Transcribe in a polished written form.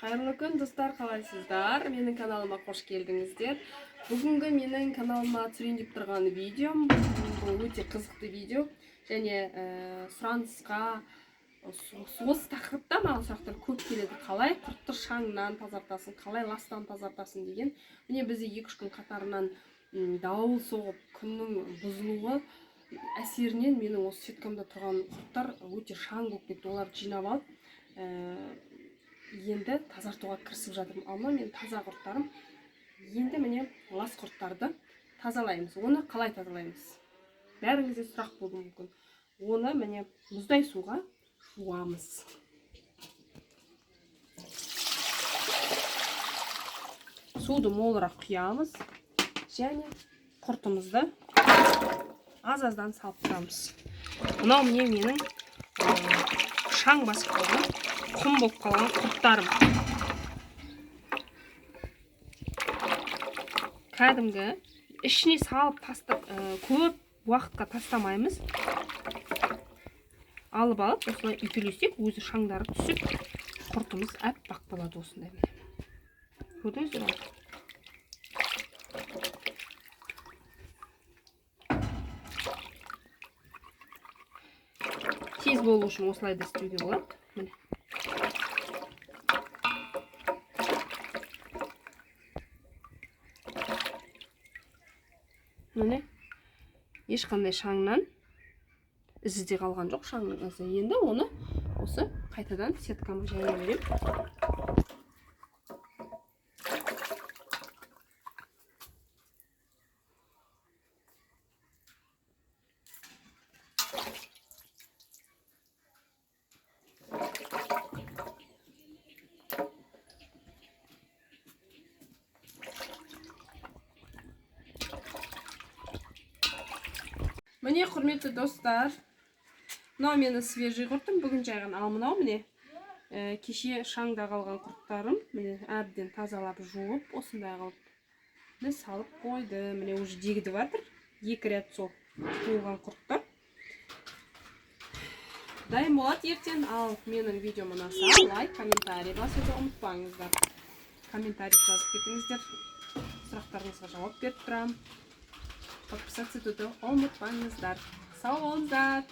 Қайырлы күн достар, қалайсыздар? Менің каналыма қош келдіңіздер. Бүгінгі менің каналыма түсірейін деп тұрған видеом, бұл өте қызықты видео және сұранысқа осы тақырыпта маған сұрақтар көп келеді. Қалай құртты шаңнан тазартасың, қалай ластан тазартасың деген. Міне бізде 2-3 күн қатарынан дауыл соғып, күннің бұзылуы әсерінен менің осы сеткамда тұрған құрттар өте шаң болып кетті. Оларды жинап алып, енді тазартуға кірісіп жатырмын. Ал мен таза құрттарым. Енді міне лас құрттарды тазалаймыз. Оны қалай тазалаймыз? Бәріңізде сұрақ болуы мүмкін. Оны міне мұздай суға жуамыз. Суды молырақ құямыз және құртымызды аз-аздан салып тұрамыз. Мынау міне менің шаң басып қалған, құм болып қалған құрттарым. Кәдімгі ішіне салып тастап, көп уақытқа тастамаймыз. Алып алып, осылай үйтелесек, өзі шаңдары түсіп, құртымыз әппақ болады осындай. Көрдіңіздер ме? Тез болу үшін осылай да істеуге болады. Міне. Міне. Ешқандай шаңнан ізі де қалған жоқ, шаңның ізі. Енді оны осы қайтадан сеткама жайып беремін. Міне, құрметті достар, мынау мені свежий құртым, бүгін жайған. Ал мынау міне кеше шаңда қалған құрттарым, міне әбден тазалап жуып, осындай қылып салып қойды. Міне уже дегді батыр, 2 рет сол туылған құрттар. Дайын болады ертең. Ал менің видеом ұнаса, лайк, комментарий басуды ұмытпаңыздар. Комментарий жазып кетіңіздер. Сұрақтарыңызға жауап беріп тұрам. Подписаться етуді ұмытпаңыздар. Сау болыңыздар.